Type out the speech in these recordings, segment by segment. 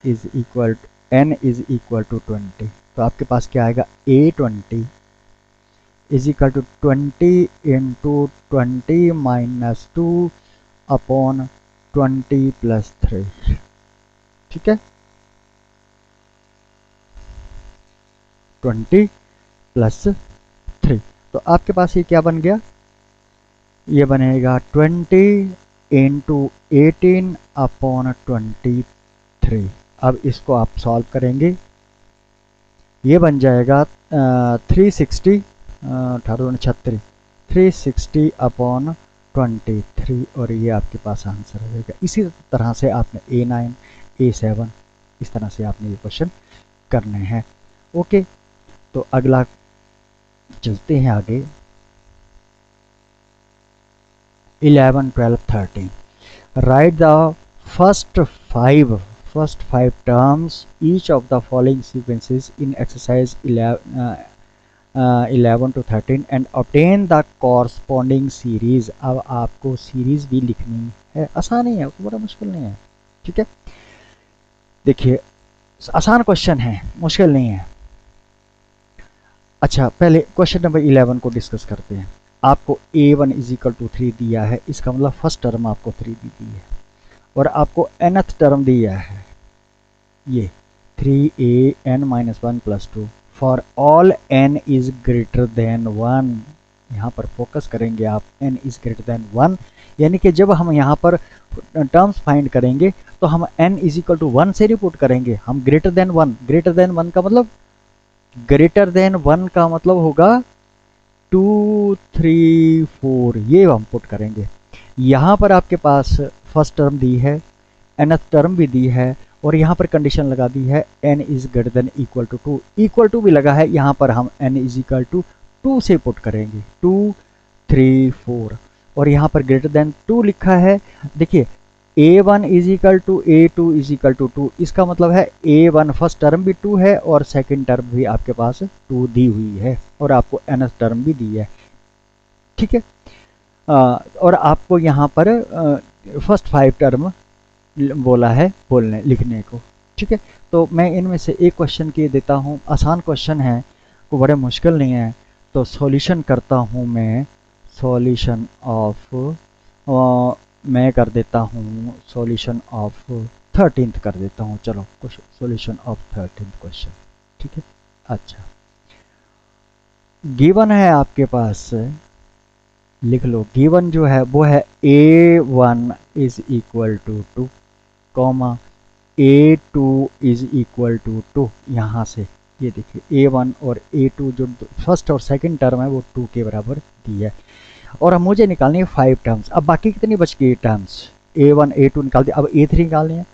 Is equal n is equal to 20, तो आपके पास क्या आएगा A20 is equal to 20 into 20 minus 2 upon 20 plus 3। ठीक है, 20 प्लस 3, तो आपके पास ये क्या बन गया, ये बनेगा 20 इंटू 18 अपॉन 23। अब इसको आप सॉल्व करेंगे, ये बन जाएगा 360, 18 360 अपॉन 23, और ये आपके पास आंसर रहेगा। इसी तरह से आपने A9 A7 इस तरह से आपने ये क्वेश्चन करने हैं। ओके, तो अगला चलते हैं आगे। 11, 12, 13 right the first five terms each of the following sequences in exercise 11 to 13 and obtain the corresponding series। अब आपको सीरीज भी लिखनी है, आसान ही है, बड़ा मुश्किल नहीं है। ठीक है, देखिए आसान क्वेश्चन है, मुश्किल नहीं है। अच्छा, पहले क्वेश्चन नंबर 11 को डिस्कस करते हैं। आपको A1 इज इक्वल टू 3 दिया है, इसका मतलब फर्स्ट टर्म आपको 3 दी है, और आपको nth टर्म दिया है ये 3an-1 plus 2 for all n is greater then 1। यहाँ पर फोकस करेंगे आप, n इज ग्रेटर देन 1, यानी कि जब हम यहाँ पर टर्म्स फाइंड करेंगे तो हम n इज इक्वल टू 1 से रिपोर्ट करेंगे। हम ग्रेटर देन 1, ग्रेटर देन 1 का मतलब, ग्रेटर देन 1 का मतलब होगा 2, 3, 4, ये हम पुट करेंगे। यहाँ पर आपके पास फर्स्ट टर्म दी है, nth टर्म भी दी है, और यहाँ पर कंडीशन लगा दी है n is greater than equal to 2, equal to भी लगा है। यहाँ पर हम n इज इक्वल टू 2 से पुट करेंगे, 2, 3, 4, और यहाँ पर ग्रेटर देन 2 लिखा है। देखिए A1 is equal to A2 is equal to 2, इसका मतलब है A1 फर्स्ट टर्म भी 2 है और सेकंड टर्म भी आपके पास 2 दी हुई है, और आपको nth टर्म भी दी है। ठीक है, और आपको यहाँ पर फर्स्ट 5 टर्म बोला है बोलने लिखने को। ठीक है, तो मैं इनमें से एक क्वेश्चन के देता हूँ, आसान क्वेश्चन है, को बड़े मुश्किल नहीं है, तो सॉल्यूशन करता हूँ मैं। सॉल्यूशन ऑफ मैं कर देता हूँ, सॉल्यूशन ऑफ 13th कर देता हूँ। चलो सॉल्यूशन ऑफ 13th क्वेश्चन। ठीक है, अच्छा गिवन है आपके पास, लिख लो, गिवन जो है वो है A1 is equal to 2, comma A2 is equal to 2। यहाँ से ये देखिए A1 और A2 जो फर्स्ट और सेकंड टर्म है वो 2 के बराबर दी है, और अब मुझे निकालनी है 5 टर्म्स। अब बाकी कितनी बच गई टर्म्स, A1 A2 निकाल दिया, अब A3 निकालनी है।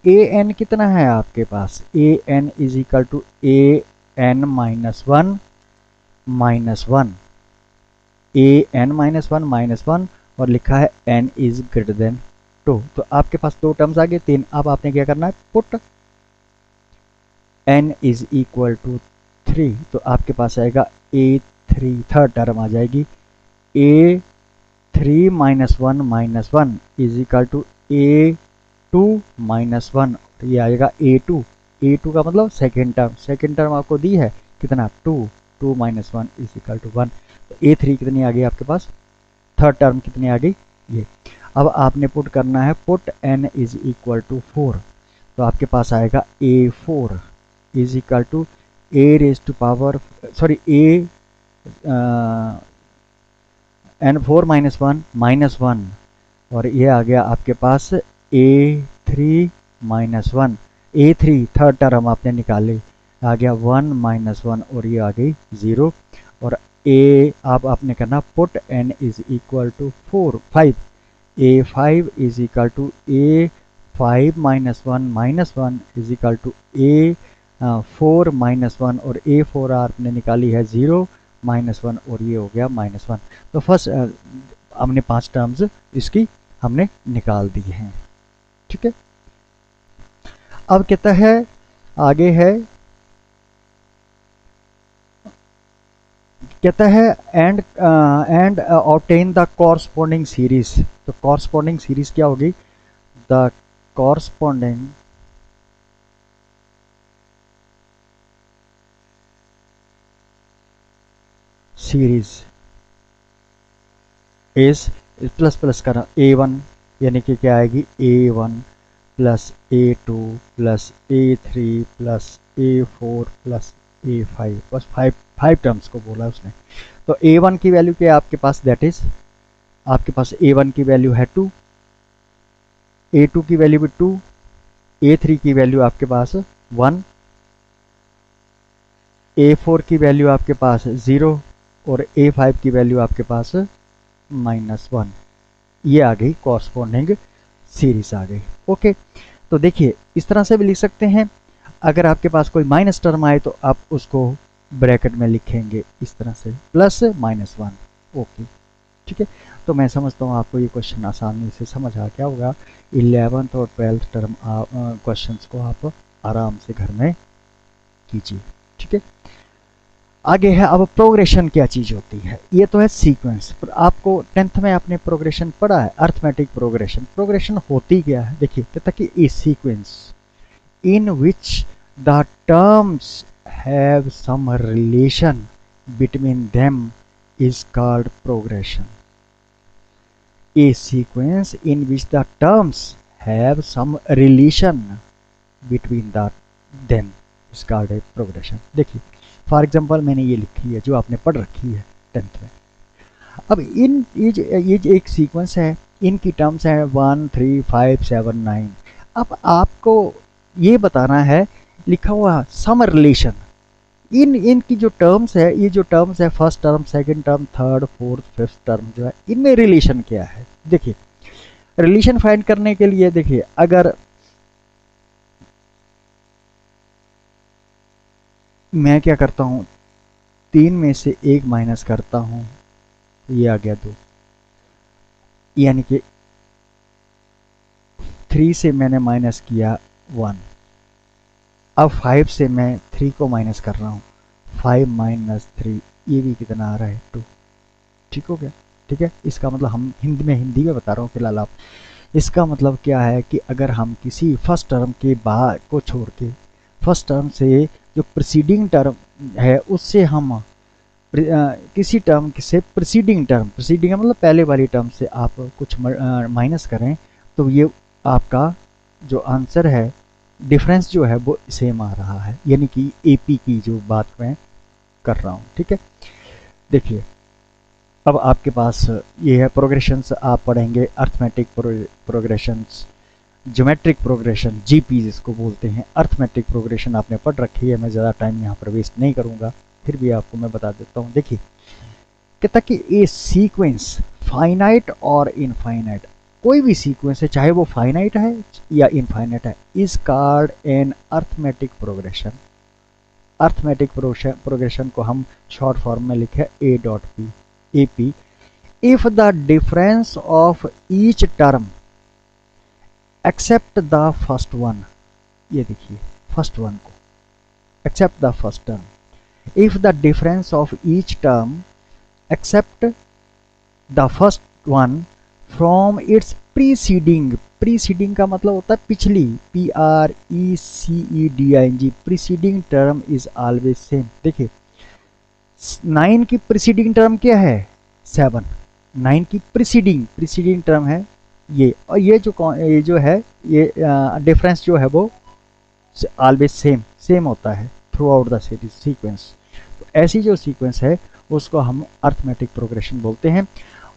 AN कितना है आपके पास, AN is equal to AN minus 1 minus 1, AN minus 1 minus 1, और लिखा है N इज ग्रेटर देन 2। तो आपके पास 2 टर्म्स आ गए, 3। अब आपने क्या करना है, put N is equal to 3, तो आपके पास आएगा A3, थर्ड टर्म आ जाएगी A3 minus 1 is equal to A2 minus 1, ये आएगा A2। A2 का मतलब सेकेंड टर्म, सेकेंड टर्म आपको दी है कितना, 2, 2 माइनस 1 इज इक्वल टू 1। तो A3 कितनी आ गई आपके पास, थर्ड टर्म कितनी आ गई ये। अब आपने पुट करना है, put n is equal to 4, तो आपके पास आएगा A4 is equal to A raise to power, sorry A n4 minus 1, और ये आ गया आपके पास A3 minus 1, A3 third term आपने निकाली, आ गया 1 माइनस 1, और ये आ गई 0। और A आप आपने करना, put n is equal to 5, A5 is equal to A5 minus 1 is equal to A4 minus 1, और A4 आपने निकाली है 0 माइनस 1, और ये हो गया माइनस 1। तो फर्स्ट हमने 5 टर्म्स इसकी हमने निकाल दी हैं। ठीक है, अब कहता है आगे है, कहता है and obtain the corresponding series. तो कॉरस्पॉन्डिंग सीरीज क्या होगी, the corresponding series is plus plus करना A1 यानी कि क्या आएगी A1 plus A2 plus A3 plus A4 plus A5, बस फाइव टर्म्स को बोला उसने। तो A1 की वैल्यू क्या है आपके पास, दैट इज आपके पास A1 की वैल्यू है 2, A2 की वैल्यू भी 2, A3 की वैल्यू आपके पास 1, A4 की वैल्यू आपके पास 0 और A5 की वैल्यू आपके पास -1। ये आ गई कॉरस्पॉन्डिंग सीरीज आ गई। ओके, तो देखिए इस तरह से भी लिख सकते हैं। अगर आपके पास कोई माइनस टर्म आए तो आप उसको ब्रैकेट में लिखेंगे इस तरह से +-1। ओके, ठीक है। तो मैं समझता हूँ आपको ये क्वेश्चन आसानी से समझ आ गया होगा। 11th और 12th टर्म क्वेश्चंस को आप आराम से घर में कीजिए, ठीक है। आगे है अब प्रोग्रेशन क्या चीज होती है। ये तो है सीक्वेंस, पर आपको 10th में आपने प्रोग्रेशन पढ़ा है, अर्थमेटिक प्रोग्रेशन। प्रोग्रेशन होती क्या है, देखिए कहता कि ए sequence in which the terms have some relation between them is called progression. A sequence in which the terms have some relation between them is called a progression. देखिए for example मैंने ये लिखी है जो आपने पढ़ रखी है 10th में। अब ये जो एक सीक्वेंस है, इनकी टर्म्स है 1 3 5 7 9। अब आपको ये बताना है, लिखा हुआ सम रिलेशन, इनकी जो टर्म्स है, ये जो टर्म्स है first term, second term, third, fourth, fifth term जो है, इनमें रिलेशन क्या है। देखिए रिलेशन फाइंड करने के लिए देखिए, अगर मैं क्या करता हूं, 3 में से 1 माइनस करता हूं, ये आ गया 2, यानी कि 3 से मैंने माइनस किया 1। अब 5 से मैं 3 को माइनस कर रहा हूँ, 5 - 3, ये भी कितना आ रहा है 2। ठीक हो गया, ठीक है। इसका मतलब हम हिंदी में बता रहा हूँ फिलहाल आप। इसका मतलब क्या है कि अगर हम किसी फर्स्ट टर्म के बाद को छोड़ के, फर्स्ट टर्म से जो प्रीसीडिंग टर्म है उससे हम किसी टर्म से प्रीसीडिंग मतलब पहले वाली टर्म से आप कुछ माइनस करें, तो ये आपका जो आंसर है, डिफरेंस जो है वो सेम आ रहा है, यानी कि एपी की जो बात मैं कर रहा हूँ, ठीक है। देखिए अब आपके पास ये है प्रोग्रेशंस, आप पढ़ेंगे arithmetic progressions, geometric progression, GP जिसको बोलते हैं। अर्थमेटिक प्रोग्रेशन आपने पढ़ रखी है, मैं ज़्यादा टाइम यहाँ पर वेस्ट नहीं करूँगा, फिर भी आपको मैं बता देता हूँ। देखिए कहता कि ए सीक्वेंस फाइनाइट और इनफाइनाइट, कोई भी सीक्वेंस है चाहे वो फाइनाइट है या इनफाइनाइट है, is called an arithmetic progression. Arithmetic progression को हम शॉर्ट फॉर्म में लिखे A.P, AP, if the difference of each term except the first one, ये देखिए फर्स्ट वन को, except the first term, if the difference of each term except the first one from its preceding का मतलब होता है पिछली, PRECEDING, preceding term is always same। देखिए 9 की प्रीसीडिंग टर्म क्या है 7, 9 की प्रीसीडिंग टर्म है ये, और ये जो है ये डिफरेंस जो है वो ऑलवेज सेम होता है थ्रू आउट द सीक्वेंस। तो ऐसी जो सीक्वेंस है उसको हम अर्थमेटिक प्रोग्रेशन बोलते हैं।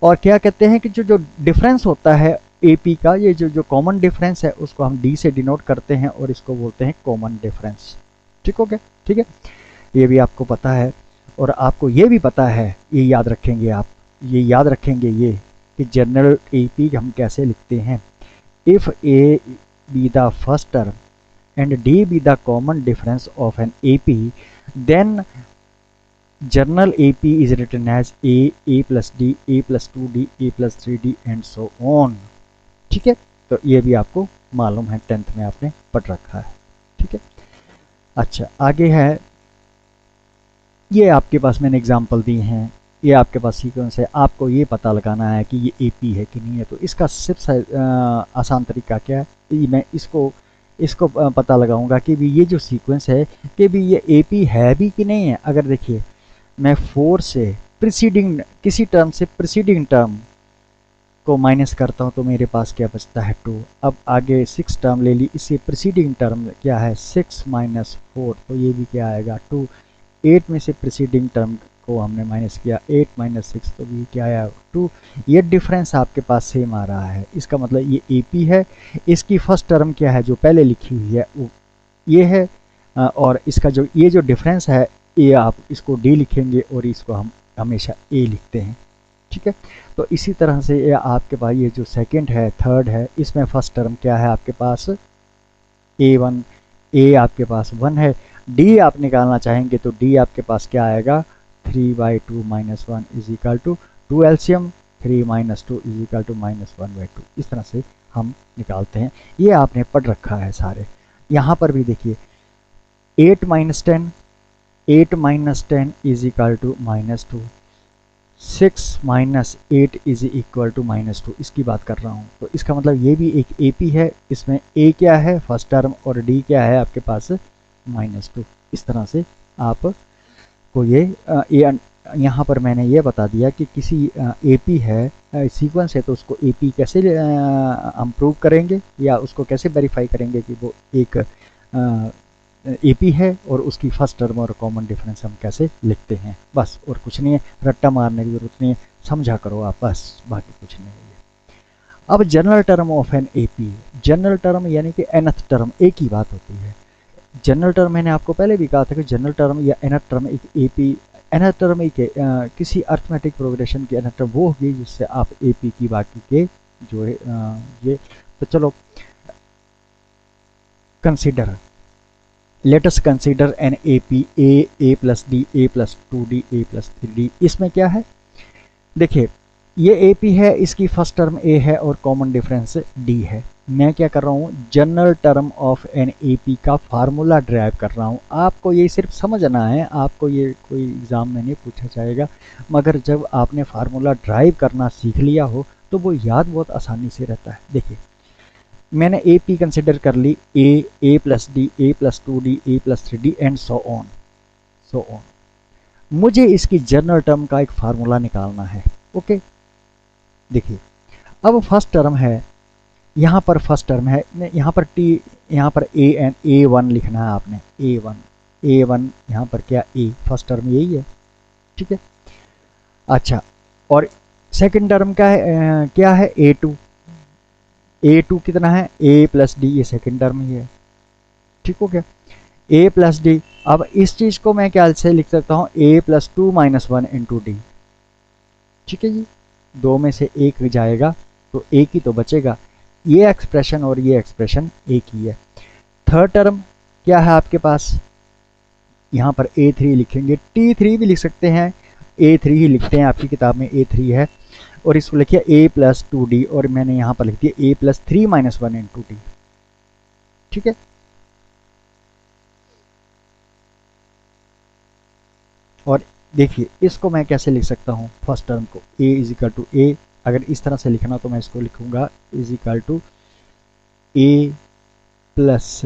और क्या कहते हैं कि जो डिफरेंस होता है एपी का, ये जो कॉमन डिफरेंस है उसको हम डी से डिनोट करते हैं और इसको बोलते हैं कॉमन डिफरेंस। ठीक हो गया, ठीक है। ये भी आपको पता है, और आपको ये भी पता है, ये याद रखेंगे आप, ये याद रखेंगे ये कि जनरल एपी हम कैसे लिखते हैं। If A be the first term and D be the common difference of an AP, then general AP is written as A plus D, A plus 2d, A plus 3d and so on. ठीक है, तो ये भी आपको मालूम है, 10th में आपने पढ़ रखा है। ठीक है, अच्छा आगे है, ये आपके पास मैंने एग्जांपल दी हैं, ये आपके पास सीक्वेंस है, आपको ये पता लगाना है कि ये एपी है कि नहीं है। तो इसका सबसे आसान तरीका क्या है, मैं इसको पता लगाऊंगा कि भी ये जो सीक्वेंस है कि भी ये एपी है भी कि नहीं है। अगर देखिए मैं 4 से प्रीसीडिंग किसी टर्म से प्रीसीडिंग टर्म को माइनस करता हूँ तो मेरे पास क्या बचता है 2। अब आगे 6 टर्म ले ली, इससे प्रीसीडिंग टर्म क्या है 6 माइनस 4, तो ये भी क्या आएगा 2। 8 में से प्रीसीडिंग टर्म को हमने माइनस किया 8 माइनस 6, तो भी क्या आया 2। ये डिफरेंस आपके पास सेम आ रहा है, इसका मतलब ये AP है। इसकी फर्स्ट टर्म क्या है जो पहले लिखी हुई है वो ये है, और इसका जो ये जो डिफरेंस है ये आप इसको D लिखेंगे और इसको हम हमेशा A लिखते हैं, ठीक है। तो इसी तरह से ये आपके पास ये जो सेकंड है थर्ड है, इसमें फर्स्ट टर्म क्या है आपके पास A1, A आपके पास 1 है। D आप निकालना चाहेंगे तो D आपके पास क्या आएगा 3/2 minus 1 is equal to 2 LCM 3 minus 2 is equal to minus 1/2। इस तरह से हम निकालते हैं, ये आपने पढ़ रखा है सारे। यहाँ पर भी देखिए 8 minus 10 8 minus 10 is equal to minus 2, 6 minus 8 is equal to minus 2, इसकी बात कर रहा हूँ। तो इसका मतलब ये भी एक AP है, इसमें A क्या है फर्स्ट टर्म और D क्या है आपके पास माइनस 2। इस तरह से आप को ये यहाँ पर मैंने ये बता दिया कि किसी AP है सीक्वेंस है तो उसको AP कैसे हम प्रूव करेंगे या उसको कैसे वेरीफाई करेंगे कि वो एक AP है, और उसकी फर्स्ट टर्म और कॉमन डिफरेंस हम कैसे लिखते हैं, बस। और कुछ नहीं है, रट्टा मारने की जरूरत नहीं है, समझा करो आप बस, बाकी कुछ नहीं है। अब general term of n AP, general term यानी कि nth टर्म एक ही बात होती है। जनरल टर्म मैंने आपको पहले भी कहा था कि जनरल टर्म या nth टर्म एक AP, nth टर्म एक किसी अर्थमेटिक प्रोग्रेशन की nth टर्म वो होगी जिससे आप AP की बाकी के जो है ये। तो चलो consider, let us consider N AP A plus D A plus 2D A plus 3D। इसमें क्या है देखिए ये AP है, इसकी फर्स्ट टर्म A है और कॉमन डिफरेंस D है। मैं क्या कर रहा हूँ general term of n AP का फार्मूला ड्राइव कर रहा हूँ। आपको ये सिर्फ समझना है, आपको ये कोई एग्जाम में नहीं पूछा जाएगा, मगर जब आपने फार्मूला ड्राइव करना सीख लिया हो तो वो याद बहुत आसानी से रहता है। देखिए मैंने AP कंसिडर कर ली A plus D A plus 2D A plus 3D and so on. मुझे इसकी जनरल टर्म का एक फार्मूला निकालना है, ओके। देखिए अब फर्स्ट टर्म है, यहाँ पर फर्स्ट टर्म है, यहाँ पर यहाँ पर A1 लिखना है आपने, A1 यहाँ पर क्या A फर्स्ट टर्म यही है, ठीक है। अच्छा और सेकंड टर्म का है क्या है A2 कितना है A प्लस D, ये सेकंड टर्म ही है, ठीक हो गया A प्लस D। अब इस चीज को मैं क्या से लिख सकता हूँ A plus 2 minus 1 into D, ठीक है जी। दो में से एक जाएगा तो एक ही तो बचेगा, ये एक्सप्रेशन और ये एक्सप्रेशन एक ही है। थर्ड टर्म क्या है आपके पास, यहाँ पर A3 लिखेंगे, T3 भी लिख सकते हैं, A3 ही लिखते हैं, आपकी किताब में A3 है, और इसको लिखिए A प्लस 2D और मैंने यहाँ पर लिख दिया A plus 3 minus 1 into D, ठीक है। और देखिए इसको मैं कैसे लिख सकता हूँ फर्स्ट टर्म को A is equal to A, अगर इस तरह से लिखना तो मैं इसको लिखूंगा is equal to A plus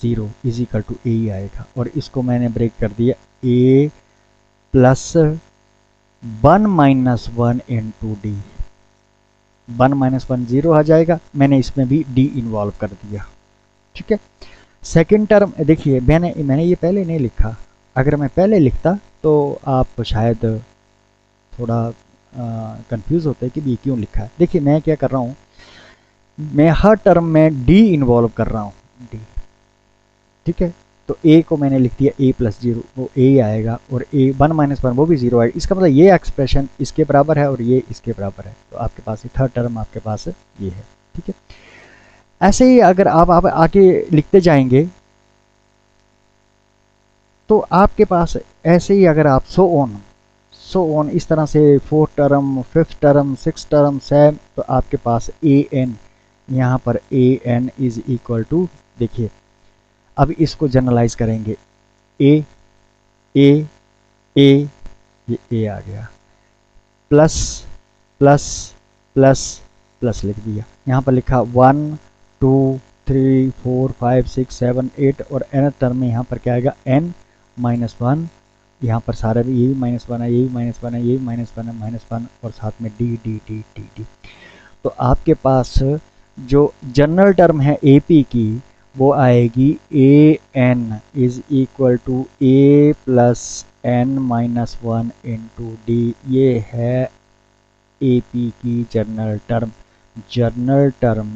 0 is equal to A ही आएगा, और इसको मैंने ब्रेक कर दिया A plus 1 minus 1 into D, 1 minus 1 0 आ जाएगा, मैंने इसमें भी D इन्वॉल्व कर दिया, ठीक है। सेकेंड टर्म देखिए मैंने ये पहले नहीं लिखा, अगर मैं पहले लिखता तो आप शायद थोड़ा कंफ्यूज होते कि ये क्यों लिखा है। देखिए मैं क्या कर रहा हूँ, मैं हर टर्म में D इन्वॉल्व कर रहा हूँ, D, ठीक है। तो A को मैंने लिख दिया A प्लस 0, वो A आएगा, और A 1 माइनस 1 वो भी 0 आएगा। इसका मतलब ये एक्सप्रेशन इसके बराबर है और ये इसके बराबर है, तो आपके पास थर्ड टर्म आपके पास ये है, ठीक है। ऐसे ही अगर आप आगे लिखते जाएंगे तो आपके पास ऐसे ही अगर आप सो ऑन इस तरह से fourth term, fifth term, six term, seven, तो आपके पास an, यहाँ पर an इज इक्वल टू, देखिए अब इसको जनरलाइज करेंगे a ये a आ गया, प्लस प्लस प्लस प्लस लिख दिया, यहाँ पर लिखा 1 2 3 4 5 6 7 8, और n टर्म में यहाँ पर क्या आएगा n माइनस 1 यहाँ पर सारा भी ये भी -1 है, ये भी -1 है, ये भी -1 है, -1 और साथ में D D D D D. तो आपके पास जो जनरल टर्म है एपी की वो आएगी A N is equal to A plus N minus 1 into D. ये है एपी की जनरल टर्म। जनरल टर्म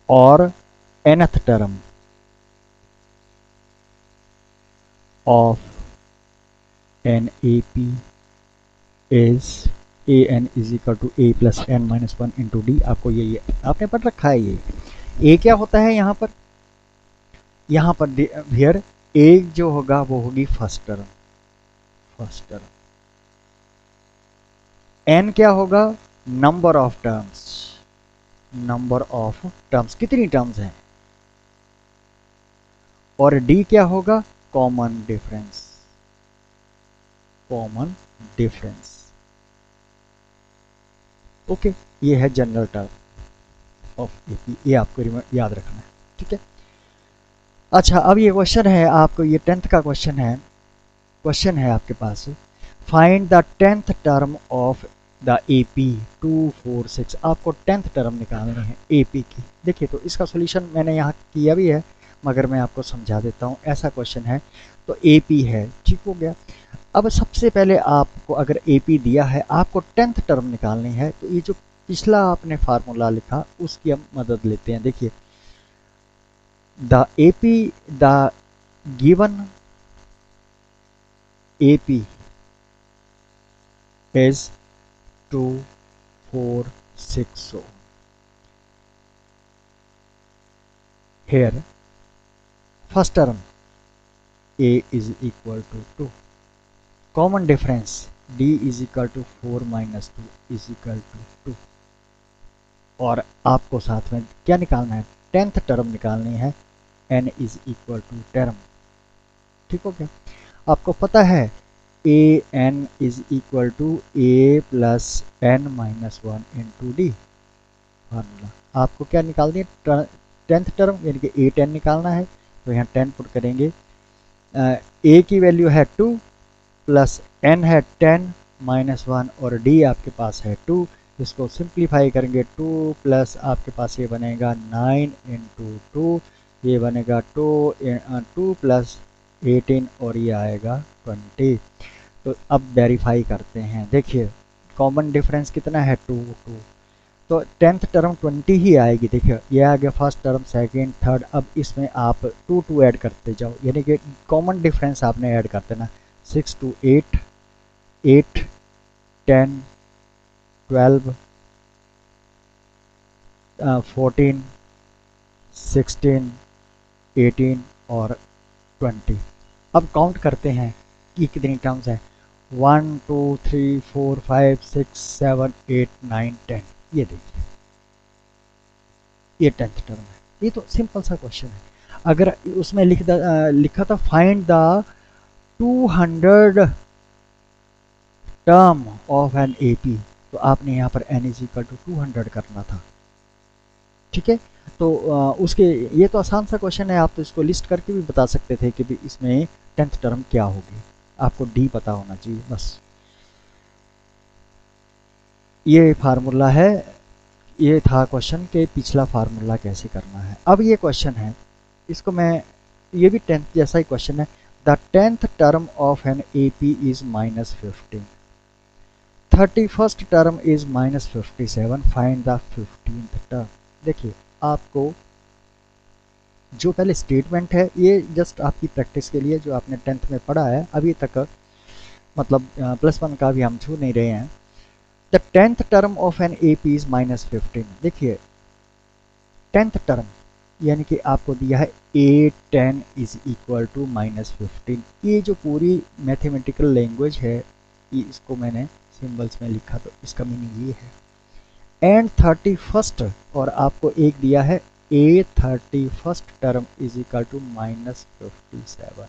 और nth term of an AP is A N is equal to A plus N minus 1 into D. आपको ये आपने पढ़ रखा है। ये ए क्या होता है यहाँ पर हियर ए जो होगा वो होगी फर्स्ट टर्म। एन क्या होगा? नंबर ऑफ टर्म्स, कितनी टर्म्स हैं। और डी क्या होगा? Common difference. ओके, ये है जनरल टर्म ऑफ एपी। ये आपको याद रखना है, ठीक है। अच्छा, अब ये क्वेश्चन है आपको, ये 10th का क्वेश्चन है आपके पास। Find the 10th term of the AP 2, 4, 6। आपको 10th टर्म निकालनी है एपी की। देखिए, तो इसका सॉल्यूशन मैंने यहाँ किया भी है, मगर मैं आपको समझा देता हूँ। ऐसा क्वेश्चन है तो एपी है, ठीक हो गया। अब सबसे पहले आपको अगर एपी दिया है, आपको 10th टर्म निकालनी है, तो ये जो पिछला आपने फार्मूला लिखा उसकी हम मदद लेते हैं। देखिए, the given AP is 2, 4, 6 so here first term a is equal to 2, common difference d is equal to 4 minus 2 is equal to 2। और आपको साथ में क्या निकालना है? 10th टर्म निकालनी है, n is equal to term, ठीक हो गया। आपको पता है A N is equal to A plus N minus 1 into D formula. आपको क्या निकालनी है? 10th टर्म यानी कि ए 10 निकालना है, तो यहाँ 10 पुट करेंगे। ए की वैल्यू है 2 प्लस एन है 10 माइनस 1 और डी आपके पास है 2। इसको सिंप्लीफाई करेंगे, 2 प्लस आपके पास ये बनेगा 9 इंटू 2, ये बनेगा 2 प्लस 18 और ये आएगा 20। तो अब वेरीफाई करते हैं। देखिए, कॉमन डिफरेंस कितना है? 2, 2। तो 10th टर्म 20 ही आएगी। देखिए, ये आ गया फर्स्ट टर्म, सेकंड, थर्ड। अब इसमें आप 2, 2 ऐड करते जाओ, यानी कि कॉमन डिफरेंस आपने ऐड कर देना। 6 to 8, 8, 10, 12, 14, 16, 18 और 20। अब काउंट करते हैं कि कितनी टर्म्स है। 1, 2, 3, 4, 5, 6, 7, 8, 9, 10। ये देखिए, ये 10th टर्म है। ये तो सिंपल सा क्वेश्चन है। अगर उसमें लिखा था find the 200 term of an AP, तो आपने यहाँ पर n इज इक्वल टू 200 करना था, ठीक है। तो उसके ये तो आसान सा क्वेश्चन है, आप तो इसको लिस्ट करके भी बता सकते थे कि भी इसमें 10th टर्म क्या होगी। आपको डी पता होना चाहिए बस। ये फार्मूला है, ये था क्वेश्चन के पिछला फार्मूला कैसे करना है। अब ये क्वेश्चन है, इसको मैं, ये भी 10th जैसा ही क्वेश्चन है। The 10th term of an AP is -15, 31st term is -57, find the 15th term. देखिए, आपको जो पहले स्टेटमेंट है, ये जस्ट आपकी प्रैक्टिस के लिए, जो आपने 10th में पढ़ा है अभी तक, मतलब +1 का भी हम छू नहीं रहे हैं। The 10th term of an AP is -15। देखिए, 10th टर्म यानी कि आपको दिया है A10 इज इक्वल टू -15। ये जो पूरी मैथमेटिकल लैंग्वेज है, ये इसको मैंने सिंबल्स में लिखा, तो इसका मीनिंग ये है। एंड 31st, और आपको एक दिया है A31st term is equal to -57।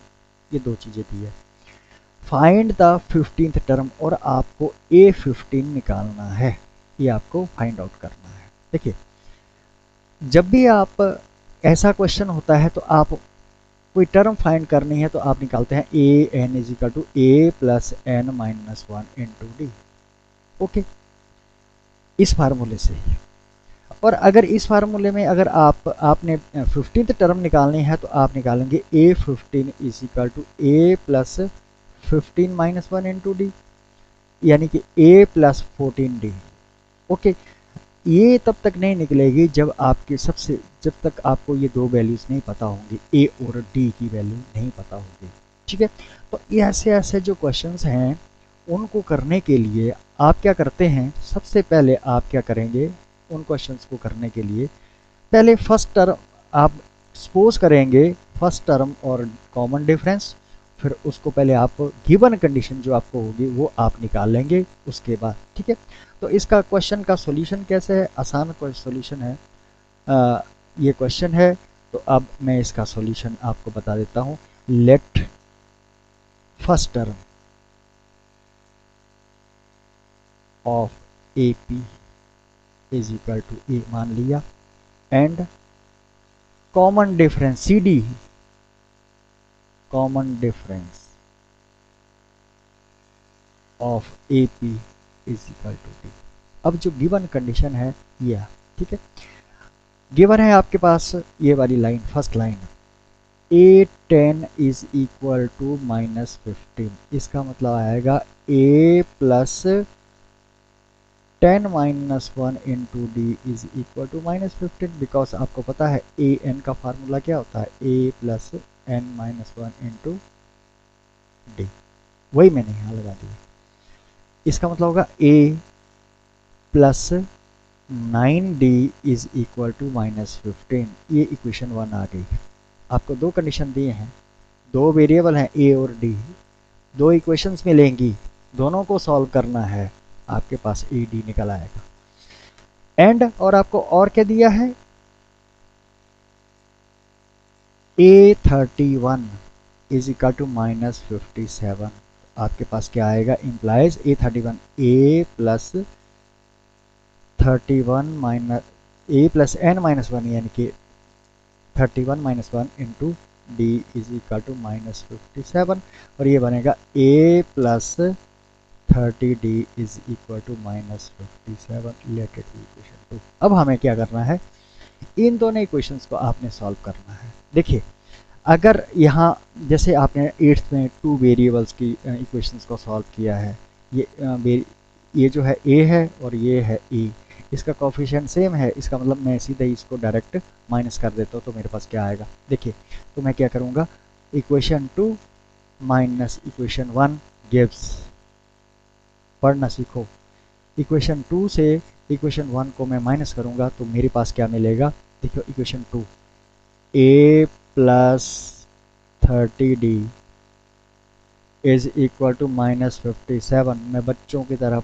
ये दो चीज़ें दी है। फाइंड द 15th टर्म, और आपको A15 निकालना है, ये आपको फाइंड आउट करना है। देखिए, जब भी आप ऐसा क्वेश्चन होता है तो आप कोई टर्म फाइंड करनी है तो आप निकालते हैं A N is equal to A plus N minus one into D. Okay, इस फार्मूले से। और अगर इस फार्मूले में अगर आपने 15th टर्म निकालनी है तो आप निकालेंगे A 15 is equal to A plus 15 minus one into D, यानी कि ए प्लस 14 डी। ओके, ये तब तक नहीं निकलेगी जब जब तक आपको ये दो वैल्यूज नहीं पता होंगी, ए और डी की वैल्यू नहीं पता होगी। ठीक है, तो ये ऐसे ऐसे जो क्वेश्चंस हैं उनको करने के लिए आप क्या करते हैं, सबसे पहले आप क्या करेंगे, उन क्वेश्चंस को करने के लिए पहले फर्स्ट टर्म आप सपोज करेंगे, फर्स्ट टर्म और कॉमन डिफरेंस, फिर उसको पहले आप गिवन कंडीशन जो आपको होगी वो आप निकाल लेंगे उसके बाद। ठीक है, तो इसका क्वेश्चन का सॉल्यूशन कैसे है, आसान कोई सॉल्यूशन है। ये क्वेश्चन है तो अब मैं इसका सॉल्यूशन आपको बता देता हूँ। Let first term of AP is equal to A मान लिया, and common difference C D, common difference of AP is equal to D. अब जो गिवन कंडीशन है ये है। ठीक है, गिवन है आपके पास ये वाली line, first line, A 10 is equal to minus 15, इसका मतलब आएगा A plus 10 minus one into D is equal to minus 15, because आपको पता है ए एन का फार्मूला क्या होता है, A plus N minus one into D, वही मैंने यहाँ लगा दिया। इसका मतलब होगा A plus 9d is equal to minus 15, ये इक्वेशन 1 आ गई। आपको दो कंडीशन दिए हैं, दो वेरिएबल हैं ए और डी, दो इक्वेशंस मिलेंगी, दोनों को सॉल्व करना है, आपके पास ए डी निकल आएगा। एंड और आपको और क्या दिया है, A 31 is equal to minus 57, आपके पास क्या आएगा, implies A 31 A plus 31 minus A plus N minus one, यानी कि 31 minus one into D is equal to minus 57, और ये बनेगा A plus 30d is equal to minus 57 related to equation 2। अब हमें क्या करना है, इन दोनों इक्वेशंस को आपने सॉल्व करना है। देखिए, अगर यहाँ जैसे आपने 8th में टू वेरिएबल्स की इक्वेशंस को सॉल्व किया है, ये जो है ए है और ये है ए, इसका कोफिशिएंट सेम है, इसका मतलब मैं सीधे इसको डायरेक्ट माइनस कर देता हूँ तो मेरे पास क्या आएगा। देखिए, तो मैं क्या करूँगा, इक्वेशन 2 माइनस इक्वेशन 1 गिव्स, पढ़ना सीखो, इक्वेशन 2 से इक्वेशन 1 को मैं माइनस करूँगा तो मेरे पास क्या मिलेगा, देखो equation 2 A plus 30d is equal to minus 57, मैं बच्चों की तरह